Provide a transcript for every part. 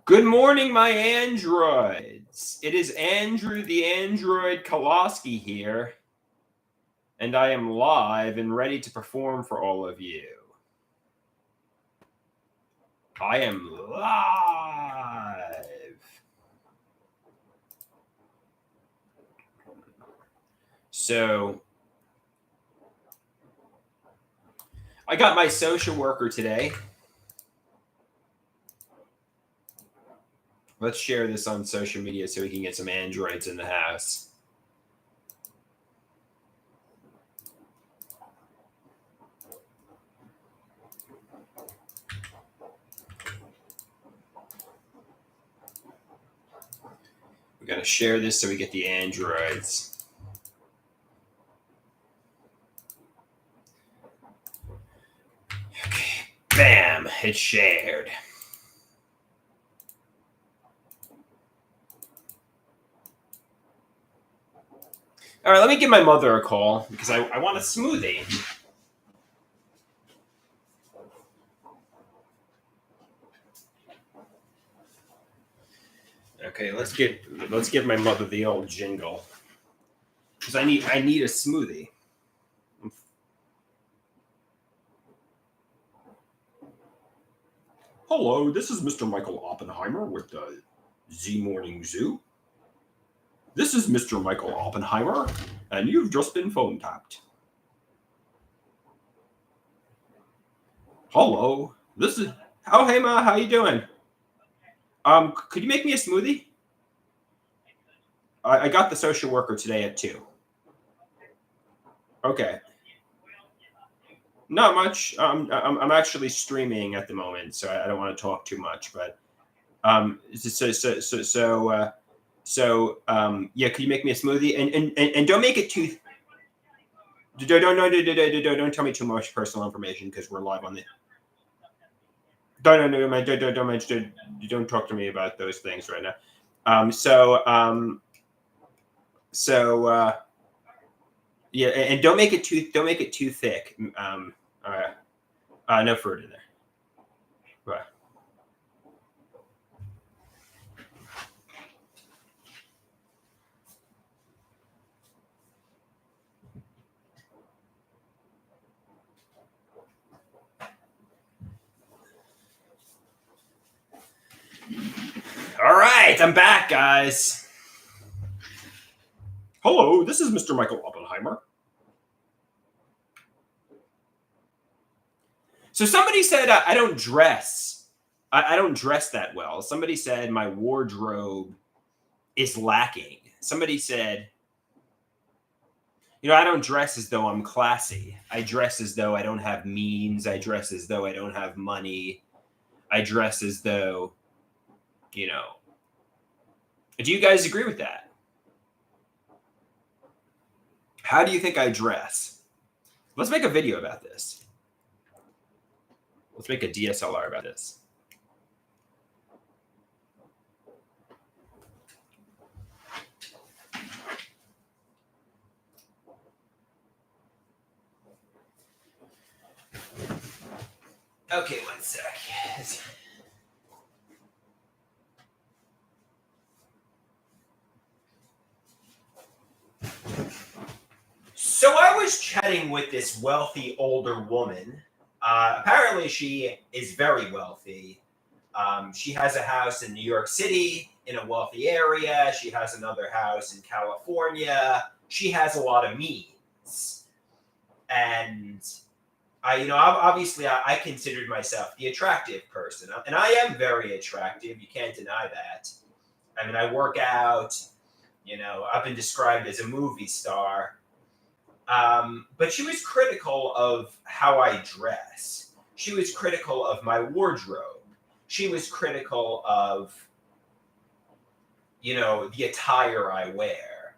Good morning, my androids. It is Andrew the Android Koloski here, and I am live and ready to perform for all of you. I am live. So, I got my social worker today. Let's share this on social media so we can get some androids in the house. We gotta share this so we get the androids. Okay, bam, it's shared. All right, let me give my mother a call because I want a smoothie. Okay, let's give my mother the old jingle because I need a smoothie. Hello, this is Mr. Michael Oppenheimer with the Z Morning Zoo. This is Mr. Michael Oppenheimer, and you've just been phone tapped. Hello, this is. Oh, hey Ma, how you doing? Could you make me a smoothie? I got the social worker today at 2. Okay. Not much. I'm actually streaming at the moment, so I don't want to talk too much. But yeah. Could you make me a smoothie and don't make it too. Don't tell me too much personal information because we're live on the. Don't talk to me about those things right now. Yeah, and don't make it too thick. No fruit in there. Right. All right, I'm back, guys. Hello, this is Mr. Michael Oppenheimer. So somebody said I don't dress. I don't dress that well. Somebody said my wardrobe is lacking. Somebody said, I don't dress as though I'm classy. I dress as though I don't have means. I dress as though I don't have money. I dress as though, Do you guys agree with that? How do you think I dress? Let's make a video about this. Let's make a DSLR about this. Okay, one sec. So I was chatting with this wealthy older woman. Apparently, she is very wealthy. She has a house in New York City in a wealthy area. She has another house in California. She has a lot of means. And obviously I considered myself the attractive person. And I am very attractive. You can't deny that. I mean, I work out. I've been described as a movie star. But she was critical of how I dress. She was critical of my wardrobe. She was critical of, the attire I wear.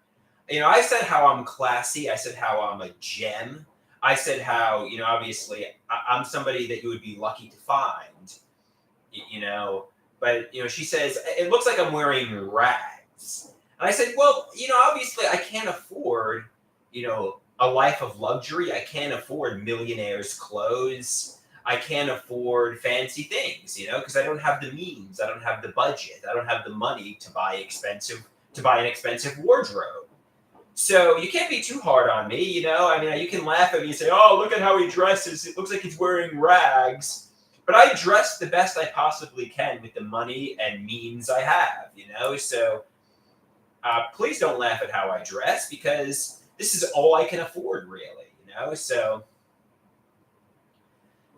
I said how I'm classy. I said how I'm a gem. I said how, obviously I'm somebody that you would be lucky to find, But, she says, it looks like I'm wearing rags. And I said, well, obviously I can't afford, a life of luxury. I can't afford millionaires' clothes. I can't afford fancy things, because I don't have the means, I don't have the budget, I don't have the money to buy an expensive wardrobe. So you can't be too hard on me, I mean, you can laugh at me and say, "Oh, look at how he dresses. It looks like he's wearing rags." But I dress the best I possibly can with the money and means I have, So please don't laugh at how I dress, because this is all I can afford, really, So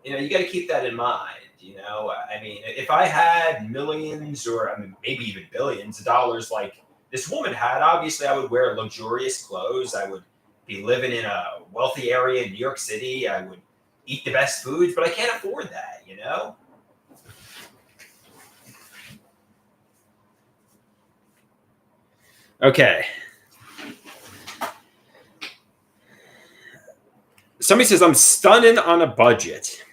you got to keep that in mind. I mean, if I had millions, or maybe even billions of dollars like this woman had, obviously I would wear luxurious clothes. I would be living in a wealthy area in New York City. I would eat the best foods, but I can't afford that. Okay. Somebody says I'm stunning on a budget.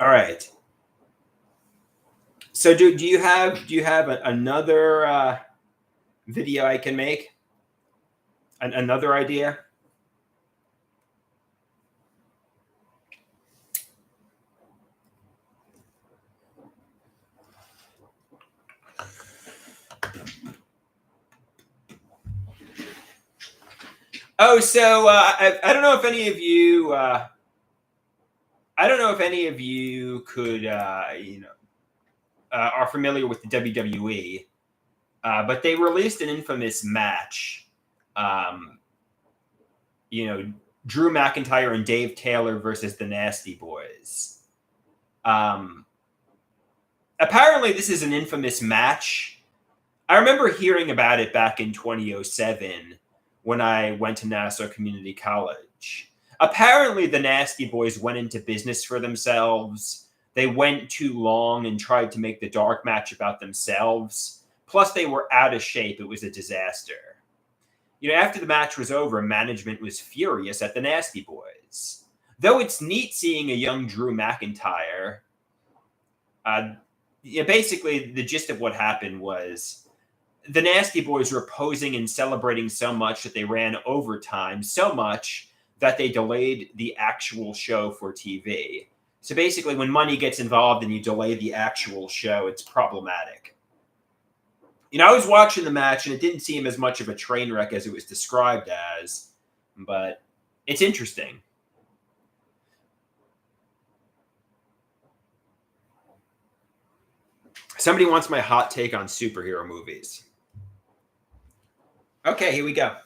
All right. So do you have another video I can make? Another idea? Oh, so I don't know if any of you could are familiar with the WWE, but they released an infamous match. Drew McIntyre and Dave Taylor versus the Nasty Boys. Apparently, this is an infamous match. I remember hearing about it back in 2007 when I went to Nassau Community College. Apparently, the Nasty Boys went into business for themselves. They went too long and tried to make the dark match about themselves. Plus, they were out of shape. It was a disaster. After the match was over, management was furious at the Nasty Boys. Though it's neat seeing a young Drew McIntyre, basically the gist of what happened was the Nasty Boys were posing and celebrating so much that they ran overtime, so much that they delayed the actual show for TV. So basically, when money gets involved and you delay the actual show, it's problematic. I was watching the match, and it didn't seem as much of a train wreck as it was described as, but it's interesting. Somebody wants my hot take on superhero movies. Okay, here we go.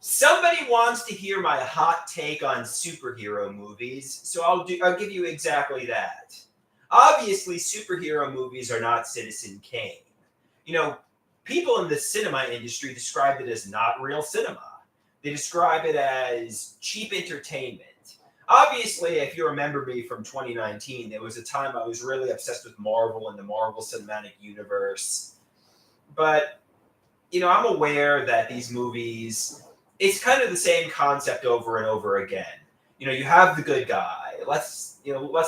Somebody wants to hear my hot take on superhero movies, so I'll give you exactly that. Obviously, superhero movies are not Citizen Kane. People in the cinema industry describe it as not real cinema. They describe it as cheap entertainment. Obviously, if you remember me from 2019, there was a time I was really obsessed with Marvel and the Marvel Cinematic Universe. But, I'm aware that these movies, it's kind of the same concept over and over again. You have the good guy. Let's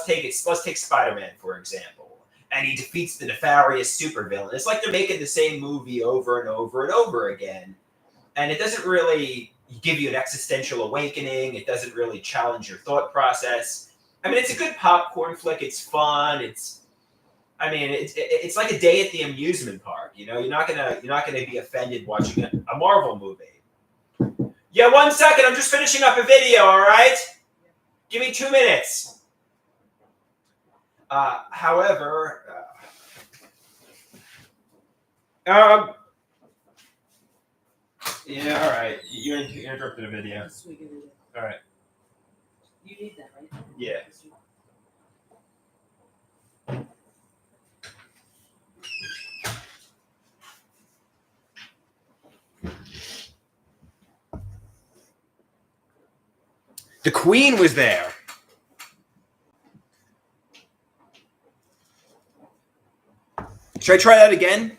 take Spider-Man, for example. And he defeats the nefarious supervillain. It's like they're making the same movie over and over and over again. And it doesn't really give you an existential awakening. It doesn't really challenge your thought process. It's a good popcorn flick. It's fun. It's like a day at the amusement park. You're not gonna be offended watching a Marvel movie. Yeah, 1 second. I'm just finishing up a video. All right, give me 2 minutes. However, yeah, all right. You interrupted a video. All right. You need that, right? Yeah. The Queen was there. Should I try that again?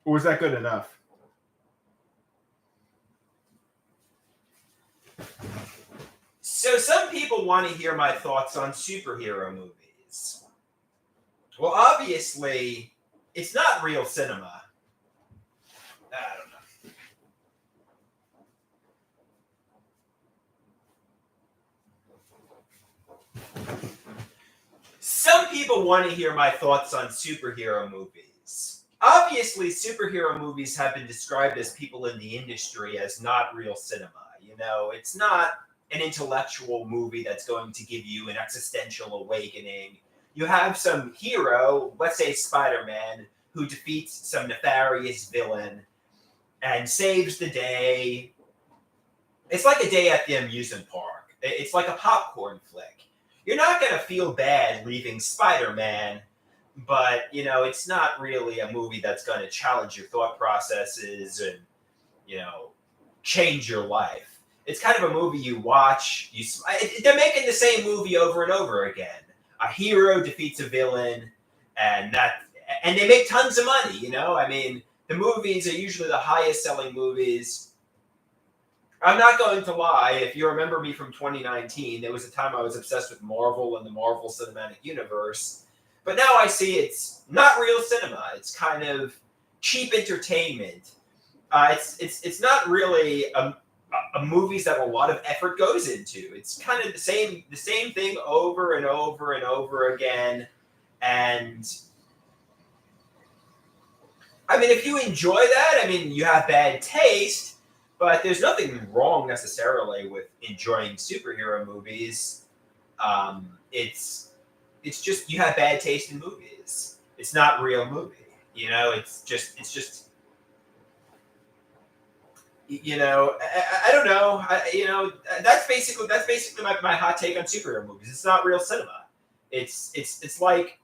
Or was that good enough? So some people want to hear my thoughts on superhero movies. Well, obviously, it's not real cinema. I don't know. Some people want to hear my thoughts on superhero movies. Obviously, superhero movies have been described as people in the industry as not real cinema. You know, it's not an intellectual movie that's going to give you an existential awakening. You have some hero, let's say Spider-Man, who defeats some nefarious villain and saves the day. It's like a day at the amusement park. It's like a popcorn flick. You're not going to feel bad leaving Spider-Man, but, you know, it's not really a movie that's going to challenge your thought processes and, you know, change your life. It's kind of a movie you watch. They're making the same movie over and over again. A hero defeats a villain, and they make tons of money. You know, I mean, the movies are usually the highest selling movies. I'm not going to lie. If you remember me from 2019, there was a time I was obsessed with Marvel and the Marvel Cinematic Universe. But now I see it's not real cinema. It's kind of cheap entertainment. It's not really a movies that a lot of effort goes into. It's kind of the same thing over and over and over again. And I mean, if you enjoy that, I mean, you have bad taste. But there's nothing wrong necessarily with enjoying superhero movies. It's just you have bad taste in movies. It's not a real movie. You know, it's just you know, I don't know. That's basically my hot take on superhero movies. It's not real cinema. It's like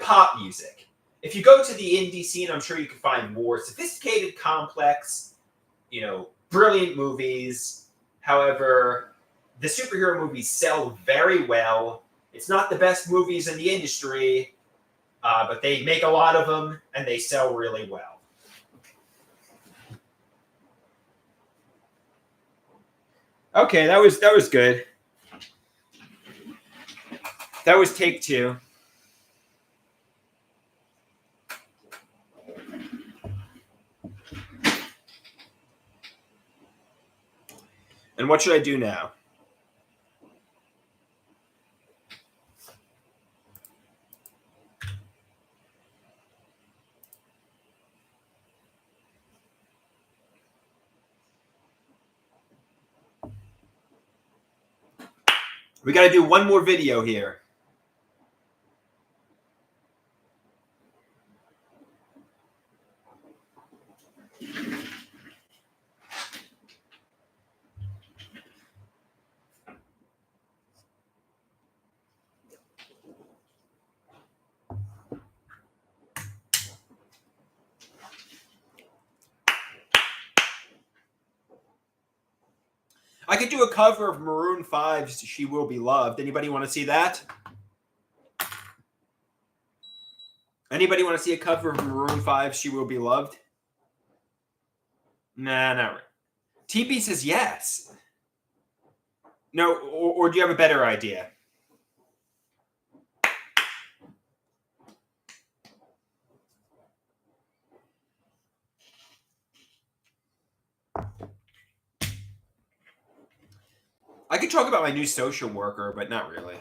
pop music. If you go to the indie scene, I'm sure you can find more sophisticated, complex, you know, brilliant movies. However, the superhero movies sell very well. It's not the best movies in the industry, but they make a lot of them and they sell really well. Okay, that was good. That was take 2. And what should I do now? We got to do one more video here. I could do a cover of Maroon 5's She Will Be Loved. Anybody want to see that? Anybody want to see a cover of Maroon 5's She Will Be Loved? Nah, not really. TP says yes. No, or do you have a better idea? I could talk about my new social worker, but not really.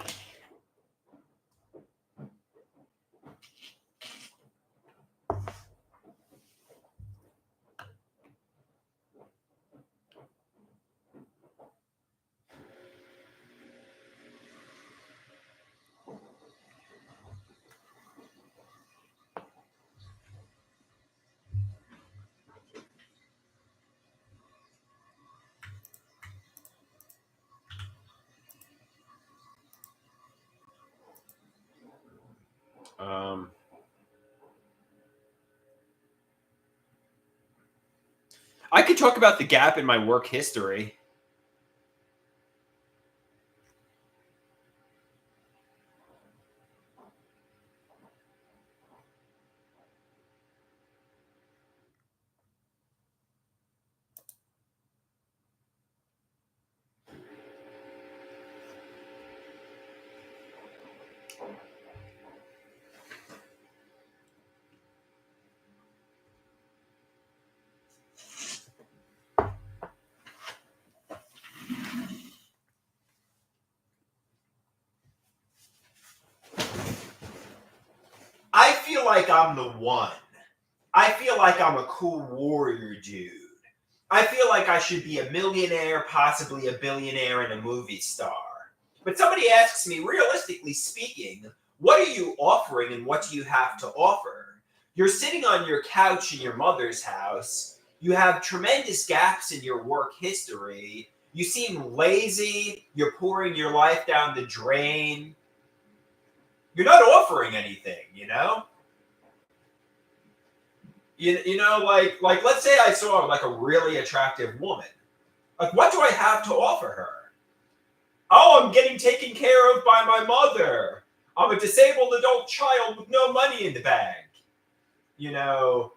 I could talk about the gap in my work history. feel like I'm the one. I feel like I'm a cool warrior dude. I feel like I should be a millionaire, possibly a billionaire, and a movie star. But somebody asks me, realistically speaking, what are you offering and what do you have to offer? You're sitting on your couch in your mother's house. You have tremendous gaps in your work history. You seem lazy. You're pouring your life down the drain. You're not offering anything, you know? You know, like let's say I saw like a really attractive woman. Like, what do I have to offer her? Oh, I'm getting taken care of by my mother. I'm a disabled adult child with no money in the bank. You know,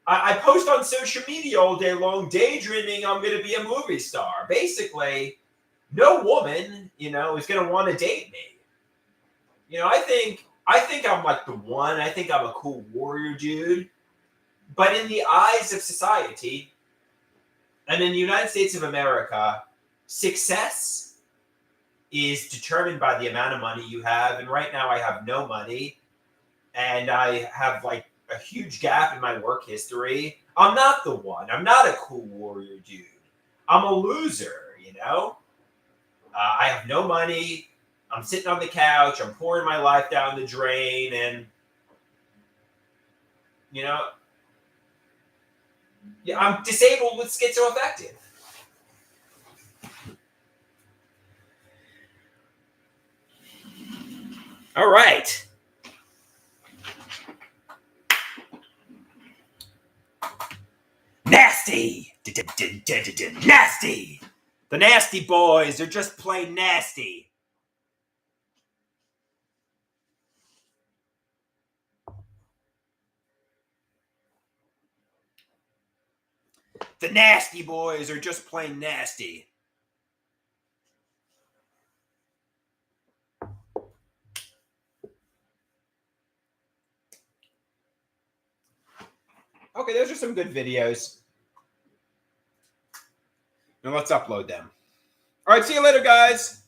I post on social media all day long, daydreaming I'm going to be a movie star. Basically, no woman, you know, is going to want to date me. You know, I think I'm like the one. I think I'm a cool warrior dude. But in the eyes of society, and in the United States of America, success is determined by the amount of money you have. And right now I have no money. And I have like a huge gap in my work history. I'm not the one. I'm not a cool warrior dude. I'm a loser, you know? I have no money. I'm sitting on the couch. I'm pouring my life down the drain. And, you know, yeah, I'm disabled with schizoaffective. All right. Nasty! Nasty! The Nasty Boys are just plain nasty. The Nasty Boys are just plain nasty. Okay, those are some good videos. Now let's upload them. All right, see you later, guys.